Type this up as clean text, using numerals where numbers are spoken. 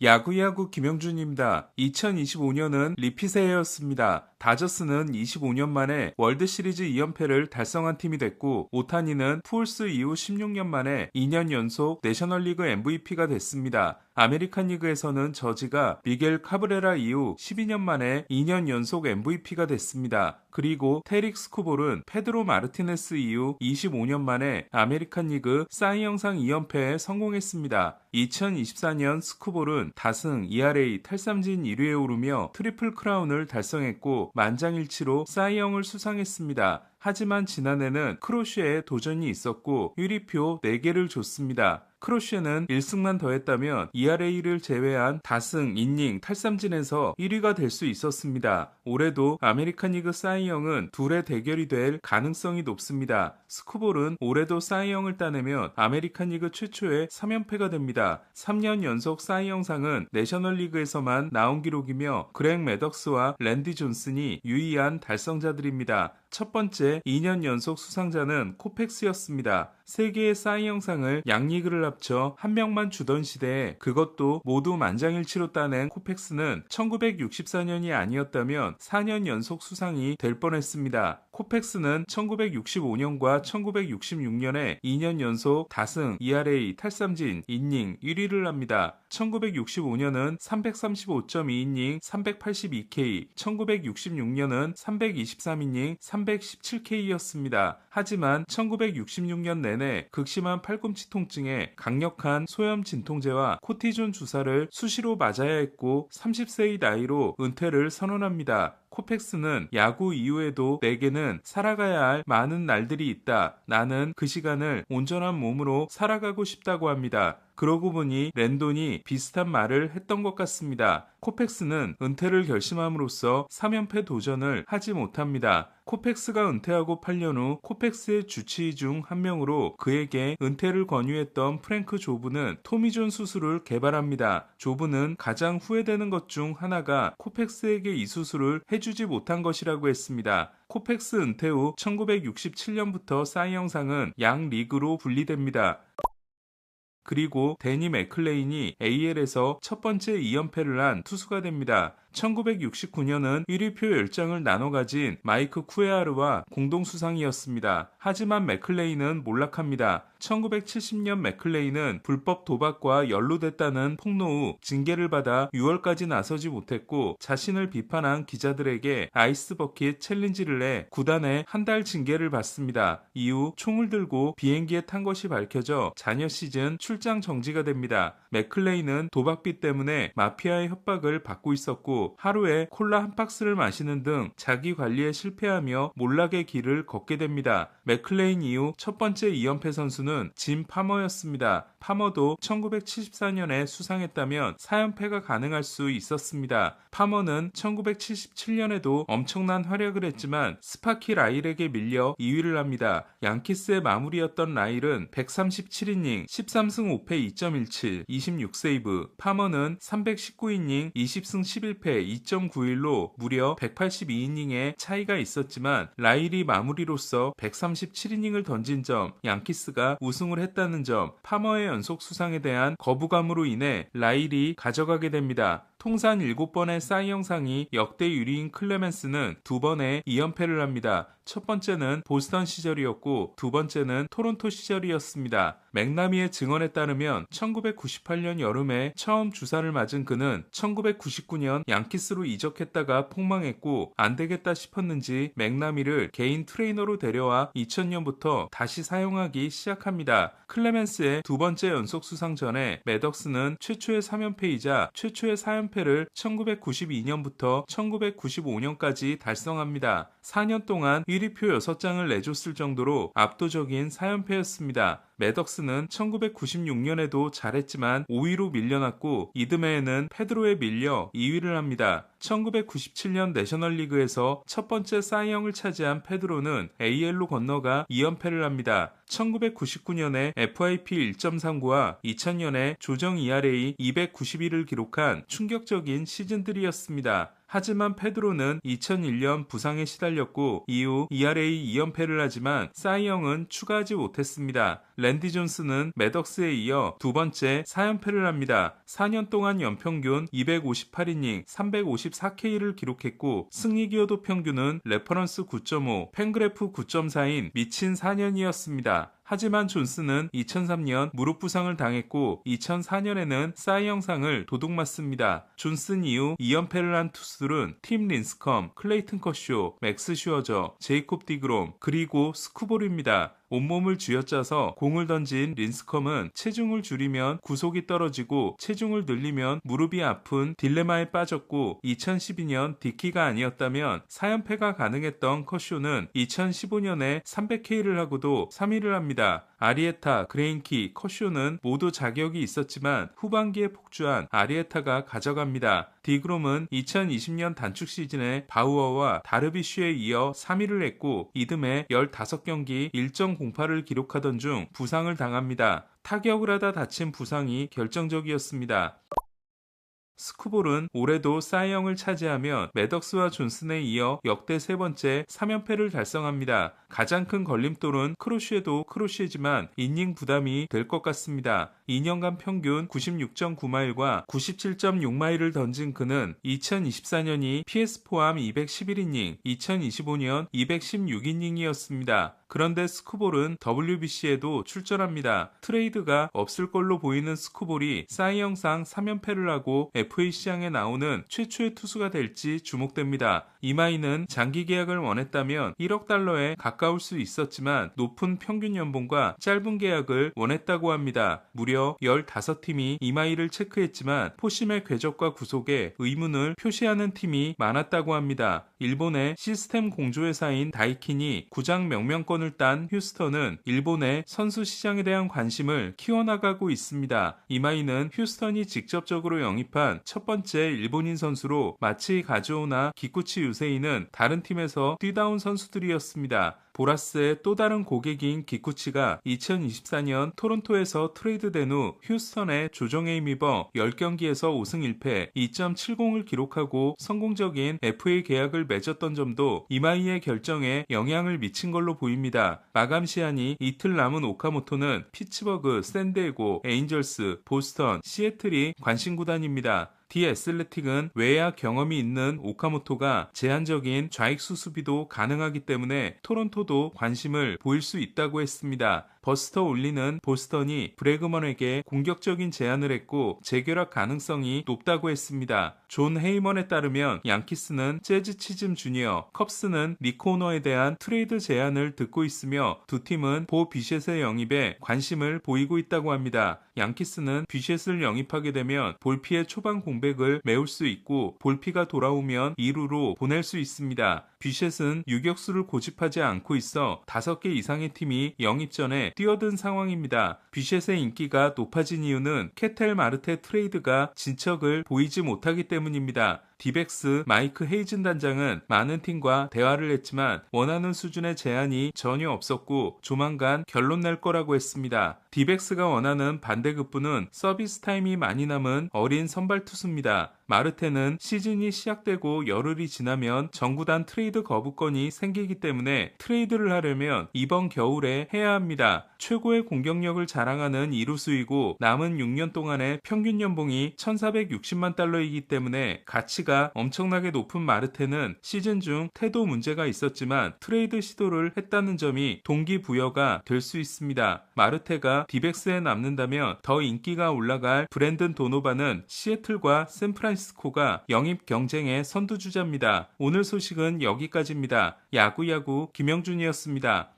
야구야구 김영준입니다. 2025년은 리핏의 해였습니다. 다저스는 25년 만에 월드시리즈 2연패를 달성한 팀이 됐고, 오타니는 푸올스 이후 16년 만에 2년 연속 내셔널리그 MVP가 됐습니다. 아메리칸 리그에서는 저지가 미겔 카브레라 이후 12년 만에 2년 연속 MVP가 됐습니다. 그리고 테릭 스코볼은 페드로 마르티네스 이후 25년 만에 아메리칸 리그 사이영상 2연패에 성공했습니다. 2024년 스코볼은 다승, ERA, 탈삼진 1위에 오르며 트리플 크라운을 달성했고 만장일치로 사이영을 수상했습니다. 하지만 지난해는 크로쉬에 도전이 있었고 유리표 4개를 줬습니다. 크로쉬는 1승만 더했다면 ERA를 제외한 다승, 이닝, 탈삼진에서 1위가 될 수 있었습니다. 올해도 아메리칸 리그 사이영은 둘의 대결이 될 가능성이 높습니다. 스코볼은 올해도 사이영을 따내면 아메리칸 리그 최초의 3연패가 됩니다. 3년 연속 사이영상은 내셔널리그에서만 나온 기록이며 그렉 매덕스와 랜디 존슨이 유의한 달성자들입니다. 첫 번째 2년 연속 수상자는 코펙스였습니다. 3개의 사이영상을 양리그를 합쳐 한 명만 주던 시대에 그것도 모두 만장일치로 따낸 코펙스는 1964년이 아니었다면 4년 연속 수상이 될 뻔했습니다. 코펙스는 1965년과 1966년에 2년 연속 다승, ERA, 탈삼진, 이닝 1위를 합니다. 1965년은 335.2이닝 382K, 1966년은 323이닝 317K였습니다. 하지만 1966년 내내 극심한 팔꿈치 통증에 강력한 소염 진통제와 코티존 주사를 수시로 맞아야 했고 30세의 나이로 은퇴를 선언합니다. 코펙스는 야구 이후에도 내게는 살아가야 할 많은 날들이 있다. 나는 그 시간을 온전한 몸으로 살아가고 싶다고 합니다. 그러고 보니 랜돈이 비슷한 말을 했던 것 같습니다. 코펙스는 은퇴를 결심함으로써 3연패 도전을 하지 못합니다. 코펙스가 은퇴하고 8년 후 코펙스의 주치의 중 한 명으로 그에게 은퇴를 권유했던 프랭크 조브는 토미존 수술을 개발합니다. 조브는 가장 후회되는 것 중 하나가 코펙스에게 이 수술을 해주지 못한 것이라고 했습니다. 코펙스 은퇴 후 1967년부터 사이영상은 양 리그로 분리됩니다. 그리고 데니 맥클레인이 AL에서 첫 번째 2연패를 한 투수가 됩니다. 1969년은 1위표 10장을 나눠 가진 마이크 쿠에아르와 공동 수상이었습니다. 하지만 맥클레인은 몰락합니다. 1970년 맥클레인은 불법 도박과 연루됐다는 폭로 후 징계를 받아 6월까지 나서지 못했고 자신을 비판한 기자들에게 아이스 버킷 챌린지를 내 구단에 한 달 징계를 받습니다. 이후 총을 들고 비행기에 탄 것이 밝혀져 잔여 시즌 출장 정지가 됩니다. 맥클레인은 도박비 때문에 마피아의 협박을 받고 있었고 하루에 콜라 한 박스를 마시는 등 자기 관리에 실패하며 몰락의 길을 걷게 됩니다. 맥클레인 이후 첫 번째 2연패 선수는 짐 파머였습니다. 파머도 1974년에 수상했다면 4연패가 가능할 수 있었습니다. 파머는 1977년에도 엄청난 활약을 했지만 스파키 라일에게 밀려 2위를 합니다. 양키스의 마무리였던 라일은 137이닝 13승 5패 2.17 26세이브, 파머는 319이닝 20승 11패 2.91로 무려 182이닝의 차이가 있었지만 라일이 마무리로서 137이닝을 던진 점, 양키스가 우승을 했다는 점, 파머의 연속 수상에 대한 거부감으로 인해 라일이 가져가게 됩니다. 통산 7번의 사이영상이 역대 1위인 클레멘스는 2번의 2연패를 합니다. 첫 번째는 보스턴 시절이었고 두 번째는 토론토 시절이었습니다. 맥나미의 증언에 따르면 1998년 여름에 처음 주사를 맞은 그는 1999년 양키스로 이적했다가 폭망했고 안되겠다 싶었는지 맥나미를 개인 트레이너로 데려와 2000년부터 다시 사용하기 시작합니다. 클레멘스의 두 번째 연속 수상 전에 매덕스는 최초의 3연패이자 최초의 4연패를 1992년부터 1995년까지 달성합니다. 4년 동안 1위표 6장을 내줬을 정도로 압도적인 4연패였습니다. 매덕스는 1996년에도 잘했지만 5위로 밀려났고 이듬해에는 페드로에 밀려 2위를 합니다. 1997년 내셔널리그에서 첫 번째 사이영을 차지한 페드로는 AL로 건너가 2연패를 합니다. 1999년에 FIP 1.39와 2000년에 조정 ERA 291을 기록한 충격적인 시즌들이었습니다. 하지만 페드로는 2001년 부상에 시달렸고 이후 ERA 2연패를 하지만 사이영은 추가하지 못했습니다. 랜디 존스는 매덕스에 이어 두 번째 4연패를 합니다. 4년 동안 연평균 258이닝 354K를 기록했고 승리 기여도 평균은 레퍼런스 9.5, 팬그래프 9.4인 미친 4년이었습니다. 하지만 존스는 2003년 무릎 부상을 당했고 2004년에는 사이 영상을 도둑맞습니다. 존슨 이후 2연패를 한 투수들은 팀 린스컴, 클레이튼 커쇼, 맥스 슈어저, 제이콥 디그롬, 그리고 스쿠볼입니다. 온몸을 쥐어짜서 공을 던진 린스컴은 체중을 줄이면 구속이 떨어지고 체중을 늘리면 무릎이 아픈 딜레마에 빠졌고 2012년 디키가 아니었다면 4연패가 가능했던 커쇼는 2015년에 300K를 하고도 3위를 합니다. 아리에타, 그레인키, 커쇼는 모두 자격이 있었지만 후반기에 폭주한 아리에타가 가져갑니다. 디그롬은 2020년 단축 시즌에 바우어와 다르비쉬에 이어 3위를 했고 이듬해 15경기 1.08을 기록하던 중 부상을 당합니다. 타격을 하다 다친 부상이 결정적이었습니다. 스쿠볼은 올해도 사이영을 차지하며 매덕스와 존슨에 이어 역대 세 번째 3연패를 달성합니다. 가장 큰 걸림돌은 크로쉬에도 크로쉬지만 이닝 부담이 될 것 같습니다. 2년간 평균 96.9마일과 97.6마일을 던진 그는 2024년이 PS 포함 211이닝, 2025년 216이닝이었습니다. 그런데 스쿠볼은 WBC에도 출전합니다. 트레이드가 없을 걸로 보이는 스쿠볼이 사이영상 3연패를 하고 FA 시장에 나오는 최초의 투수가 될지 주목됩니다. 이마이는 장기 계약을 원했다면 1억 달러에 가까울 수 있었지만 높은 평균 연봉과 짧은 계약을 원했다고 합니다. 무려 15팀이 이마이를 체크했지만 포심의 궤적과 구속에 의문을 표시하는 팀이 많았다고 합니다. 일본의 시스템 공조회사인 다이킨이 구장 명명권을 딴 휴스턴은 일본의 선수 시장에 대한 관심을 키워나가고 있습니다. 이마이는 휴스턴이 직접적으로 영입한 첫 번째 일본인 선수로 마치 가즈오나 기쿠치 유세이는 다른 팀에서 뛰다운 선수들이었습니다. 보라스의 또 다른 고객인 기쿠치가 2024년 토론토에서 트레이드된 후 휴스턴에 조정에 힘입어 10경기에서 5승 1패 2.70을 기록하고 성공적인 FA 계약을 맺었던 점도 이마이의 결정에 영향을 미친 걸로 보입니다. 마감 시한이 이틀 남은 오카모토는 피츠버그, 샌디에고, 에인절스, 보스턴, 시애틀이 관심 구단입니다. 디 애슬레틱은 외야 경험이 있는 오카모토가 제한적인 좌익수 수비도 가능하기 때문에 토론토도 관심을 보일 수 있다고 했습니다. 버스터 올리는 보스턴이 브래그먼에게 공격적인 제안을 했고 재결합 가능성이 높다고 했습니다. 존 헤이먼에 따르면 양키스는 재즈 치즘 주니어, 컵스는 니코 오너에 대한 트레이드 제안을 듣고 있으며 두 팀은 보 비셋의 영입에 관심을 보이고 있다고 합니다. 양키스는 비셋을 영입하게 되면 볼피의 초반 공백을 메울 수 있고 볼피가 돌아오면 2루로 보낼 수 있습니다. 비셋은 유격수를 고집하지 않고 있어 5개 이상의 팀이 영입 전에 뛰어든 상황입니다. 비셋의 인기가 높아진 이유는 케텔 마르테 트레이드가 진척을 보이지 못하기 때문입니다. 디백스 마이크 헤이즌 단장은 많은 팀과 대화를 했지만 원하는 수준의 제안이 전혀 없었고 조만간 결론 낼 거라고 했습니다. 디백스가 원하는 반대급부는 서비스 타임이 많이 남은 어린 선발 투수입니다. 마르테는 시즌이 시작되고 열흘이 지나면 정구단 트레이드 거부권이 생기기 때문에 트레이드를 하려면 이번 겨울에 해야 합니다. 최고의 공격력을 자랑하는 이루수이고 남은 6년 동안의 평균 연봉이 1,460만 달러이기 때문에 가치가 엄청나게 높은 마르테는 시즌 중 태도 문제가 있었지만 트레이드 시도를 했다는 점이 동기부여가 될 수 있습니다. 마르테가 디백스에 남는다면 더 인기가 올라갈 브랜든 도노반은 시애틀과 샌프란시스코가 영입 경쟁의 선두주자입니다. 오늘 소식은 여기까지입니다. 야구야구 김영준이었습니다.